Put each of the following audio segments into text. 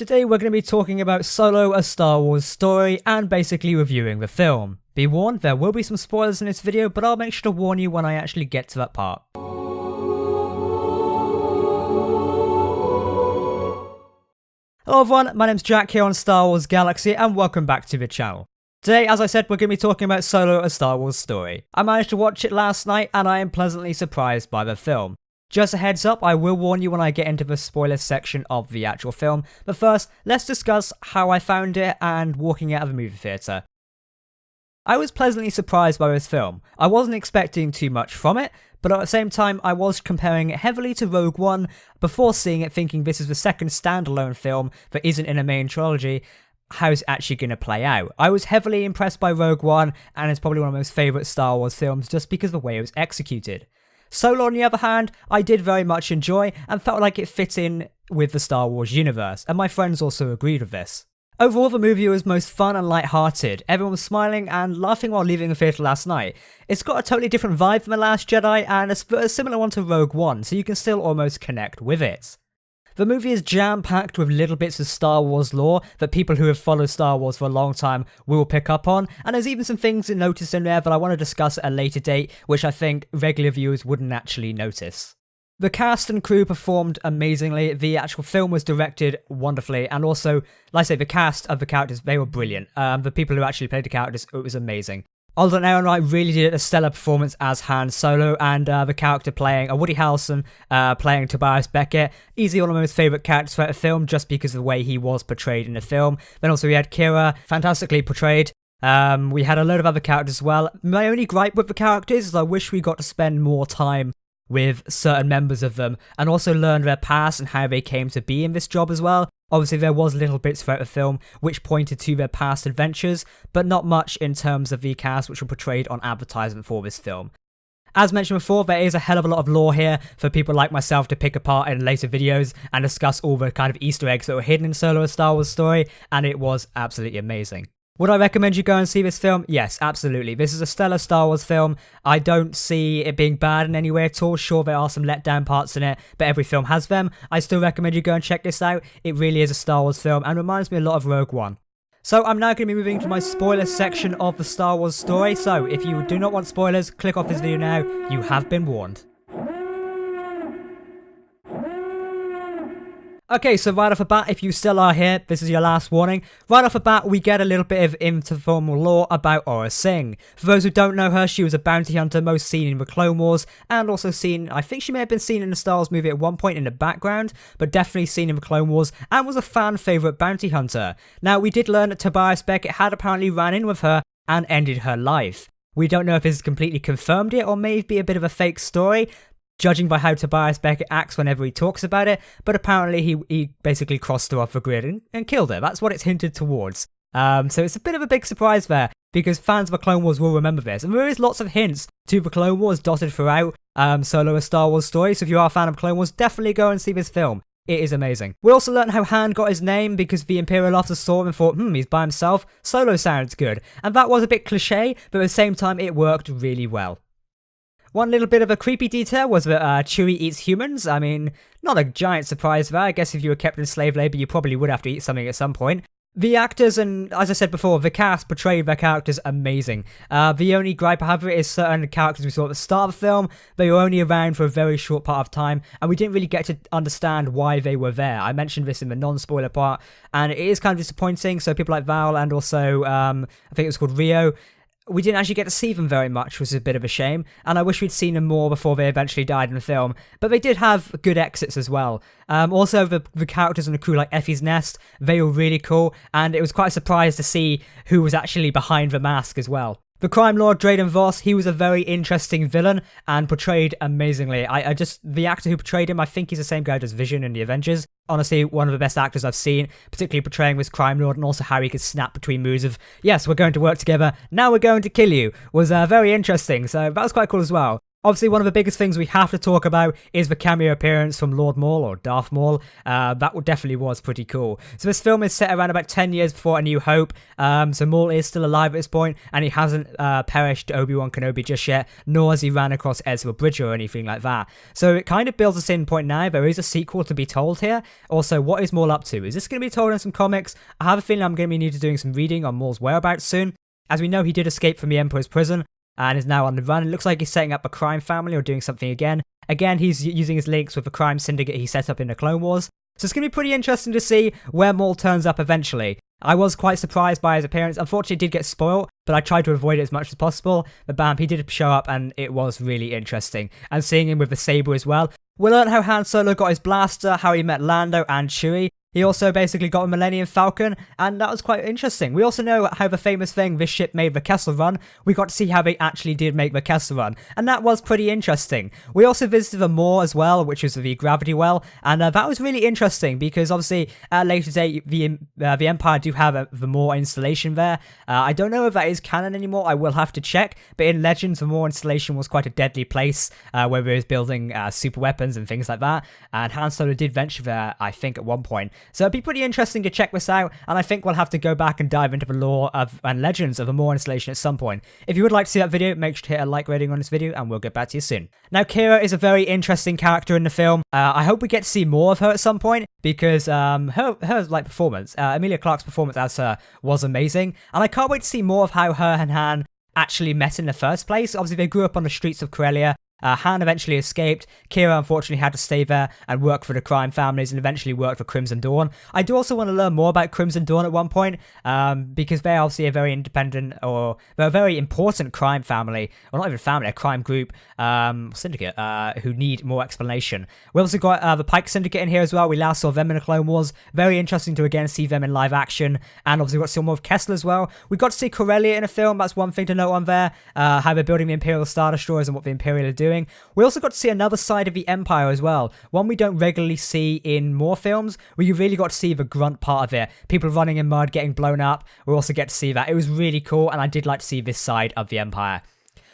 Today we're going to be talking about Solo, a Star Wars story, and basically reviewing the film. Be warned, there will be some spoilers in this video, but I'll make sure to warn you when I actually get to that part. Hello everyone, my name's Jack here on Star Wars Galaxy, and welcome back to the channel. Today, as I said, we're going to be talking about Solo, a Star Wars story. I managed to watch it last night, and I am pleasantly surprised by the film. Just a heads up, I will warn you when I get into the spoiler section of the actual film, but first, let's discuss how I found it and walking out of the movie theatre. I was pleasantly surprised by this film. I wasn't expecting too much from it, but at the same time I was comparing it heavily to Rogue One before seeing it, thinking this is the second standalone film that isn't in a main trilogy. How's it actually going to play out? I was heavily impressed by Rogue One, and it's probably one of my most favourite Star Wars films just because of the way it was executed. Solo, on the other hand, I did very much enjoy and felt like it fit in with the Star Wars universe, and my friends also agreed with this. Overall, the movie was most fun and light-hearted. Everyone was smiling and laughing while leaving the theatre last night. It's got a totally different vibe from The Last Jedi and a similar one to Rogue One, so you can still almost connect with it. The movie is jam-packed with little bits of Star Wars lore that people who have followed Star Wars for a long time will pick up on, and there's even some things to notice in there that I want to discuss at a later date, which I think regular viewers wouldn't actually notice. The cast and crew performed amazingly, the actual film was directed wonderfully, and also, like I say, the cast of the characters, they were brilliant. The people who actually played the characters, it was amazing. Alden Ehrenreich really did a stellar performance as Han Solo, and the character playing Woody Harrelson playing Tobias Beckett, easily one of my most favourite characters throughout the film just because of the way he was portrayed in the film. Then also we had Kira, fantastically portrayed. We had a load of other characters as well. My only gripe with the characters is I wish we got to spend more time with certain members of them and also learn their past and how they came to be in this job as well. Obviously there was little bits throughout the film which pointed to their past adventures, but not much in terms of the cast which were portrayed on advertisement for this film. As mentioned before, there is a hell of a lot of lore here for people like myself to pick apart in later videos and discuss all the kind of Easter eggs that were hidden in Solo, a Star Wars story, and it was absolutely amazing. Would I recommend you go and see this film? Yes, absolutely. This is a stellar Star Wars film. I don't see it being bad in any way at all. Sure, there are some letdown parts in it, but every film has them. I still recommend you go and check this out. It really is a Star Wars film and reminds me a lot of Rogue One. So I'm now going to be moving to my spoiler section of the Star Wars story. So if you do not want spoilers, click off this video now. You have been warned. Okay, so right off the bat, if you still are here, this is your last warning. Right off the bat, we get a little bit of informal lore about Aurra Sing. For those who don't know her, she was a bounty hunter most seen in the Clone Wars, and also seen, I think she may have been seen in the Star Wars movie at one point in the background, but definitely seen in the Clone Wars, and was a fan favourite bounty hunter. Now, we did learn that Tobias Beckett had apparently ran in with her and ended her life. We don't know if this is completely confirmed yet, or may be a bit of a fake story, judging by how Tobias Beckett acts whenever he talks about it, but apparently he basically crossed her off the grid and killed her. That's what it's hinted towards. So it's a bit of a big surprise there, because fans of the Clone Wars will remember this. And there is lots of hints to the Clone Wars dotted throughout Solo, a Star Wars story, so if you are a fan of Clone Wars, definitely go and see this film. It is amazing. We also learned how Han got his name because the Imperial officer saw him and thought, he's by himself, Solo sounds good. And that was a bit cliche, but at the same time it worked really well. One little bit of a creepy detail was that Chewie eats humans. I mean, not a giant surprise there. I guess if you were kept in slave labour, you probably would have to eat something at some point. The actors and, as I said before, the cast portrayed their characters amazing. The only gripe I have with it is certain characters we saw at the start of the film, they were only around for a very short part of time, and we didn't really get to understand why they were there. I mentioned this in the non-spoiler part, and it is kind of disappointing. So people like Val and also, I think it was called Rio, we didn't actually get to see them very much, which is a bit of a shame, and I wish we'd seen them more before they eventually died in the film, but they did have good exits as well. Also, the characters and the crew like Effie's Nest, they were really cool, and it was quite a surprise to see who was actually behind the mask as well. The crime lord Drayden Voss, he was a very interesting villain and portrayed amazingly. The actor who portrayed him, I think he's the same guy as Vision in the Avengers. Honestly, one of the best actors I've seen, particularly portraying this crime lord, and also how he could snap between moods of, yes, we're going to work together, now we're going to kill you, was very interesting, so that was quite cool as well. Obviously, one of the biggest things we have to talk about is the cameo appearance from Lord Maul, or Darth Maul. That definitely was pretty cool. So this film is set around about 10 years before A New Hope. So Maul is still alive at this point, and he hasn't perished Obi-Wan Kenobi just yet, nor has he ran across Ezra Bridger or anything like that. So it kind of builds us in point now. There is a sequel to be told here. Also, what is Maul up to? Is this going to be told in some comics? I have a feeling I'm going to be need to doing some reading on Maul's whereabouts soon. As we know, he did escape from the Emperor's prison and is now on the run. It looks like he's setting up a crime family or doing something again. Again, he's using his links with the crime syndicate he set up in the Clone Wars. So it's going to be pretty interesting to see where Maul turns up eventually. I was quite surprised by his appearance. Unfortunately, it did get spoiled, but I tried to avoid it as much as possible. But bam, he did show up and it was really interesting. And seeing him with the saber as well. We learned how Han Solo got his blaster, how he met Lando and Chewie. He also basically got a Millennium Falcon, and that was quite interesting. We also know how the famous thing, this ship made the Kessel Run. We got to see how they actually did make the Kessel Run, and that was pretty interesting. We also visited the Maw as well, which was the gravity well, and that was really interesting because obviously at a later date, the Empire do have the Maw installation there. I don't know if that is canon anymore. I will have to check, but in Legends, the Maw installation was quite a deadly place where they was building super weapons and things like that, and Han Solo did venture there, I think, at one point. So it'd be pretty interesting to check this out, and I think we'll have to go back and dive into the lore and legends of the Maw installation at some point. If you would like to see that video, make sure to hit a like rating on this video, and we'll get back to you soon. Now, Qi'ra is a very interesting character in the film. I hope we get to see more of her at some point, because her performance, Emilia Clarke's performance as her was amazing, and I can't wait to see more of how her and Han actually met in the first place. Obviously, they grew up on the streets of Corellia. Han eventually escaped. Qi'ra unfortunately had to stay there and work for the crime families and eventually worked for Crimson Dawn. I do also want to learn more about Crimson Dawn at one point because they're obviously a very independent or they're a very important crime family, or not even family, a crime group, syndicate, who need more explanation. We also got the Pike Syndicate in here as well. We last saw them in the Clone Wars. Very interesting to again see them in live action, and obviously we got to see more of Kessel as well. We got to see Corellia in a film. That's one thing to note on there. How they're building the Imperial Star Destroyers and what the Imperial are doing. We also got to see another side of the Empire as well, one we don't regularly see in more films, where you really got to see the grunt part of it, people running in mud, getting blown up. We also get to see that. It was really cool, and I did like to see this side of the Empire.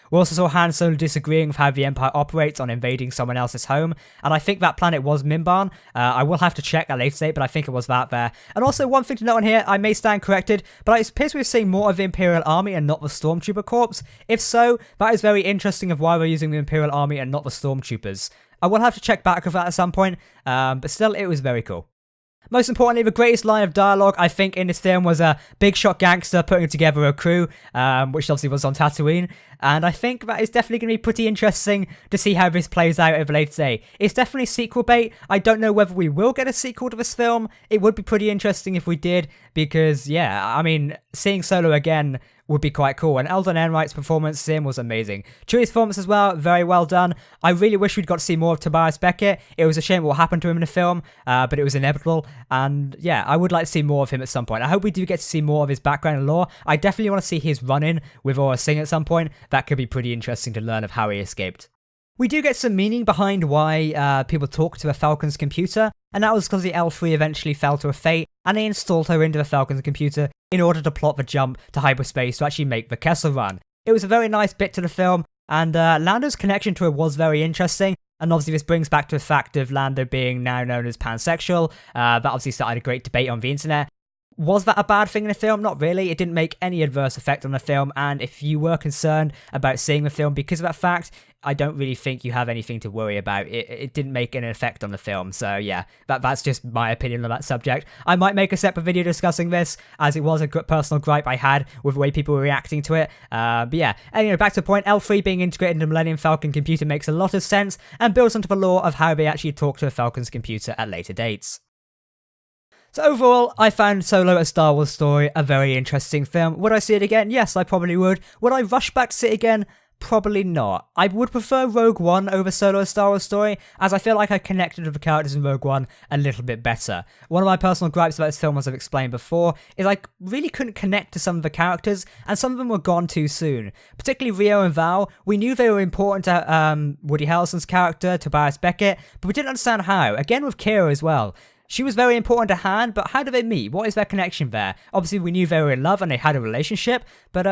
We also saw Han Solo disagreeing with how the Empire operates on invading someone else's home, and I think that planet was Mimban. I will have to check at a later date, but I think it was that there. And also, one thing to note on here, I may stand corrected, but it appears we're seeing more of the Imperial Army and not the Stormtrooper Corps. If so, that is very interesting of why we're using the Imperial Army and not the Stormtroopers. I will have to check back with that at some point, but still, it was very cool. Most importantly, the greatest line of dialogue, I think, in this film was a big shot gangster putting together a crew, which obviously was on Tatooine. And I think that is definitely going to be pretty interesting to see how this plays out over later day. It's definitely sequel bait. I don't know whether we will get a sequel to this film. It would be pretty interesting if we did, because, yeah, I mean, seeing Solo again would be quite cool. And Eldon Enright's performance in was amazing. Chewie's performance as well, very well done. I really wish we'd got to see more of Tobias Beckett. It was a shame what happened to him in the film, but it was inevitable. And yeah, I would like to see more of him at some point. I hope we do get to see more of his background and lore. I definitely want to see his run-in with Aurra Sing at some point. That could be pretty interesting to learn of how he escaped. We do get some meaning behind why people talk to a Falcon's computer, and that was because the L3 eventually fell to a fate, and they installed her into the Falcon's computer in order to plot the jump to hyperspace to actually make the Kessel Run. It was a very nice bit to the film, and Lando's connection to her was very interesting, and obviously this brings back to the fact of Lando being now known as pansexual. That obviously started a great debate on the internet. Was that a bad thing in the film? Not really. It didn't make any adverse effect on the film, and if you were concerned about seeing the film because of that fact, I don't really think you have anything to worry about. It didn't make an effect on the film, so yeah, that's just my opinion on that subject. I might make a separate video discussing this, as it was a personal gripe I had with the way people were reacting to it. But yeah, anyway, back to the point, L3 being integrated into the Millennium Falcon computer makes a lot of sense, and builds onto the lore of how they actually talk to a Falcon's computer at later dates. So overall, I found Solo: A Star Wars Story a very interesting film. Would I see it again? Yes, I probably would. Would I rush back to see it again? Probably not. I would prefer Rogue One over Solo: A Star Wars Story, as I feel like I connected with the characters in Rogue One a little bit better. One of my personal gripes about this film, as I've explained before, is I really couldn't connect to some of the characters, and some of them were gone too soon. Particularly Rio and Val. We knew they were important to Woody Harrelson's character, Tobias Beckett, but we didn't understand how. Again with Qi'ra as well. She was very important to Han, but how do they meet? What is their connection there? Obviously, we knew they were in love and they had a relationship, but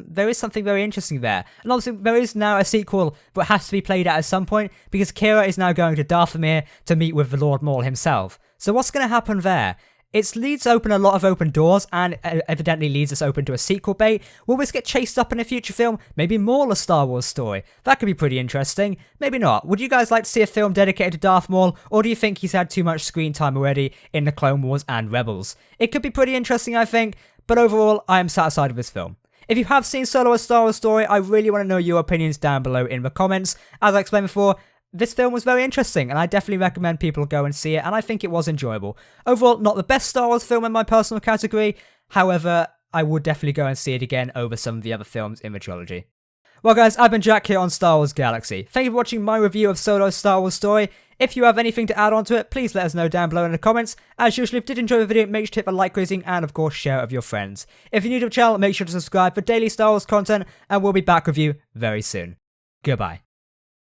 there is something very interesting there. And obviously, there is now a sequel that has to be played out at some point, because Kira is now going to Darth Maul to meet with the Lord Maul himself. So what's going to happen there? It leads open a lot of open doors, and evidently leads us open to a sequel bait. Will this get chased up in a future film? Maybe more a Star Wars story? That could be pretty interesting. Maybe not. Would you guys like to see a film dedicated to Darth Maul, or do you think he's had too much screen time already in the Clone Wars and Rebels? It could be pretty interesting, I think, but overall, I am satisfied with this film. If you have seen Solo: A Star Wars Story, I really want to know your opinions down below in the comments. As I explained before, this film was very interesting, and I definitely recommend people go and see it, and I think it was enjoyable. Overall, not the best Star Wars film in my personal category, however, I would definitely go and see it again over some of the other films in the trilogy. Well guys, I've been Jack here on Star Wars Galaxy. Thank you for watching my review of Solo: Star Wars Story. If you have anything to add on to it, please let us know down below in the comments. As usual, if you did enjoy the video, make sure to hit the like rating and of course share it with your friends. If you're new to the channel, make sure to subscribe for daily Star Wars content, and we'll be back with you very soon. Goodbye.